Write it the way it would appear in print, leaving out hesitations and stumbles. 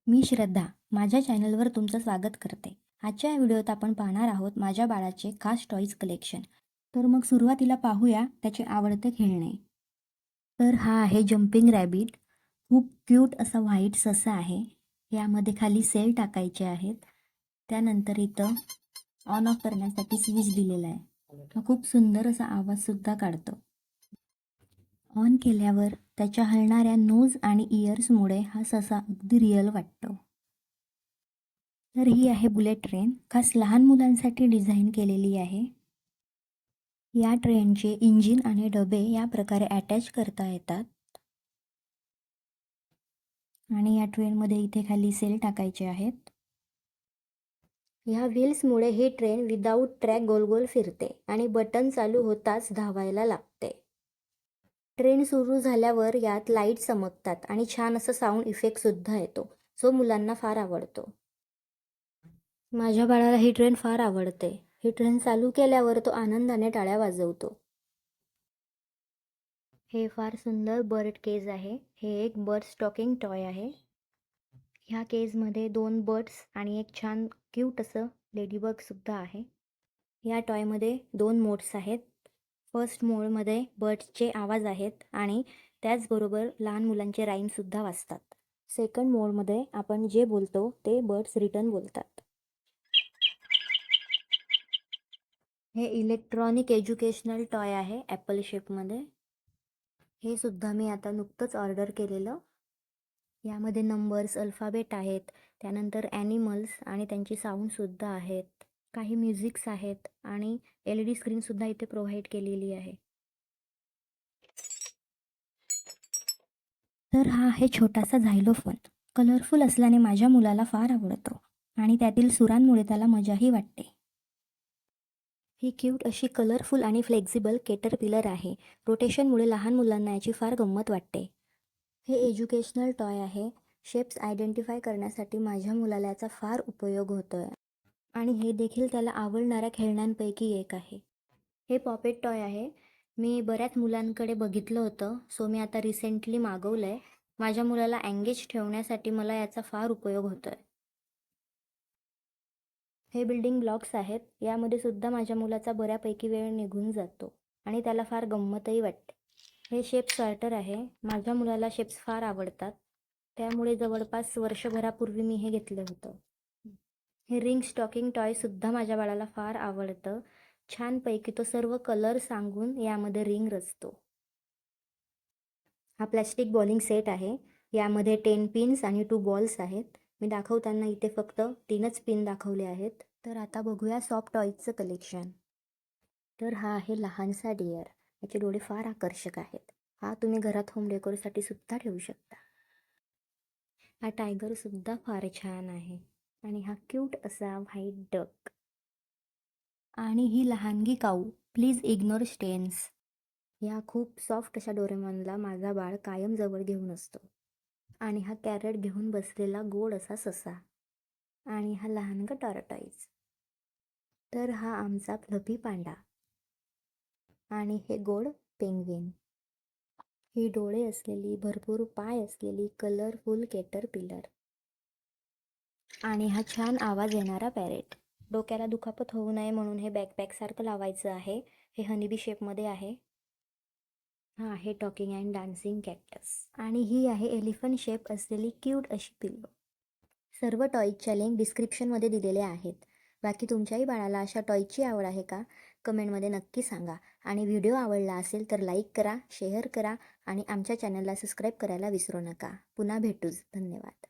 मी श्रद्धा माझ्या चॅनलवर तुमचं स्वागत करते. आजच्या या व्हिडिओत आपण पाहणार आहोत माझ्या बाळाचे खास टॉईज कलेक्शन. तर मग सुरुवातीला पाहूया त्याचे आवडते खेळणे. तर हा आहे जम्पिंग रॅबिट. खूप क्यूट असा व्हाईट ससा आहे. यामध्ये खाली सेल टाकायचे आहेत. त्यानंतर इथं ऑन ऑफ करण्यासाठी स्विच दिलेला आहे. हा खूप सुंदर असा आवाजसुद्धा काढतो. ऑन केल्यावर त्याच्या हलणाऱ्या नोज आणि इयर्समुळे हा ससा अगदी रिअल वाटतो. तर ही आहे बुलेट ट्रेन, खास लहान मुलांसाठी डिझाईन केलेली आहे. या ट्रेनचे इंजिन आणि डबे या प्रकारे अटॅच करता येतात आणि या ट्रेनमध्ये इथे खाली सेल टाकायचे आहेत. ह्या व्हील्समुळे ही ट्रेन विदाऊट ट्रॅक गोल गोल फिरते आणि बटन चालू होताच धावायला लागते. ट्रेन सुरू झाल्यावर यात लाईट चमकतात आणि छान असं साऊंड इफेक्टसुद्धा येतो, जो मुलांना फार आवडतो. माझ्या बाळाला ही ट्रेन फार आवडते. ही ट्रेन चालू केल्यावर तो आनंदाने टाळ्या वाजवतो. हे फार सुंदर बर्ड केज आहे. हे एक बर्ड स्टॉकिंग टॉय आहे. ह्या केजमध्ये 2 बर्ड्स आणि एक छान क्यूट असं लेडीबगसुद्धा आहे. या टॉयमध्ये 2 मोड्स आहेत. फर्स्ट मोडमध्ये बर्ड्सचे आवाज आहेत आणि त्याचबरोबर लहान मुलांचे राईमसुद्धा वाजतात. सेकंड मोडमध्ये आपण जे बोलतो ते बर्ड्स रिटर्न बोलतात. हे इलेक्ट्रॉनिक एज्युकेशनल टॉय आहे ॲपल शेपमध्ये. हे सुद्धा मी आता नुकतंच ऑर्डर केलेलं. यामध्ये नंबर्स, अल्फाबेट आहेत, त्यानंतर ॲनिमल्स आणि त्यांची साऊंडसुद्धा आहेत. काही म्युझिक्स आहेत आणि LED स्क्रीनसुद्धा इथे प्रोव्हाइड केलेली आहे. तर हा आहे छोटासा झायलोफोन. कलरफुल असल्याने माझ्या मुलाला फार आवडतो आणि त्यातील सुरांमुळे त्याला मजाही वाटते. ही क्यूट अशी कलरफुल आणि फ्लेक्झिबल केटरपिलर आहे. रोटेशनमुळे लहान मुलांना याची फार गंमत वाटते. हे एज्युकेशनल टॉय आहे. शेप्स आयडेंटिफाय करण्यासाठी माझ्या मुलाला याचा फार उपयोग होतो आहे आणि हे देखील त्याला आवडणाऱ्या खेळण्यांपैकी एक आहे. हे पॉपेट टॉय आहे. मी बऱ्याच मुलांकडे बघितलं होतं, सो मी आता रिसेंटली मागवलं आहे. माझ्या मुलाला एंगेज ठेवण्यासाठी मला याचा फार उपयोग होतो आहे. हे बिल्डिंग ब्लॉक्स आहेत. यामध्ये सुद्धा माझ्या मुलाचा बऱ्यापैकी वेळ निघून जातो आणि त्याला फार गंमतही वाटते. हे शेप सॉर्टर आहे. माझ्या मुलाला शेप्स फार आवडतात, त्यामुळे जवळपास वर्षभरापूर्वी मी हे घेतलं होतं. हे रिंग स्टॉकिंग टॉयसुद्धा माझ्या बाळाला फार आवडतं. छानपैकी तो सर्व कलर सांगून यामध्ये रिंग रचतो. हा प्लॅस्टिक बॉलिंग सेट आहे. यामध्ये 10 पिन्स आणि 2 बॉल्स आहेत. मी दाखवताना इथे फक्त 3च पिन दाखवले आहेत. तर आता बघूया सॉफ्ट टॉयजचं कलेक्शन. तर हा आहे लहानसा डिअर. याचे डोळे फार आकर्षक आहेत. हा तुम्ही घरात होम डेकोरसाठी सुद्धा ठेवू शकता. हा टायगरसुद्धा फार छान आहे आणि हा क्यूट असा व्हाईट डक. आणि ही लहानगी काऊ, प्लीज इग्नोर स्टेन्स. या खूप सॉफ्ट अशा डोरेमॉनला माझा बाळ कायम जवळ घेऊन असतो. आणि हा कॅरेट घेऊन बसलेला गोड असा ससा. आणि हा लहानगा टॉर्टॉईज. तर हा आमचा फ्लफी पांडा. आणि हे गोड पेंग्विन. ही डोळे असलेली, भरपूर पाय असलेली कलरफुल केटरपिलर. आणि हा छान आवाज येणारा पॅरेट. डोक्याला दुखापत होऊ नये म्हणून हे बॅकपॅकसारखं लावायचं आहे. हे हनीबी शेपमध्ये आहे. हा आहे टॉकिंग अँड डान्सिंग कॅक्टस. आणि ही आहे एलिफंट शेप असलेली क्यूट अशी पिल्लो. सर्व टॉयजच्या लिंक डिस्क्रिप्शनमध्ये दिलेल्या आहेत. बाकी तुमच्याही बाळाला अशा टॉयची आवड आहे का? कमेंटमध्ये नक्की सांगा. आणि व्हिडिओ आवडला असेल तर लाईक करा, शेअर करा आणि आमच्या चॅनलला सबस्क्राईब करायला विसरू नका. पुन्हा भेटूच. धन्यवाद.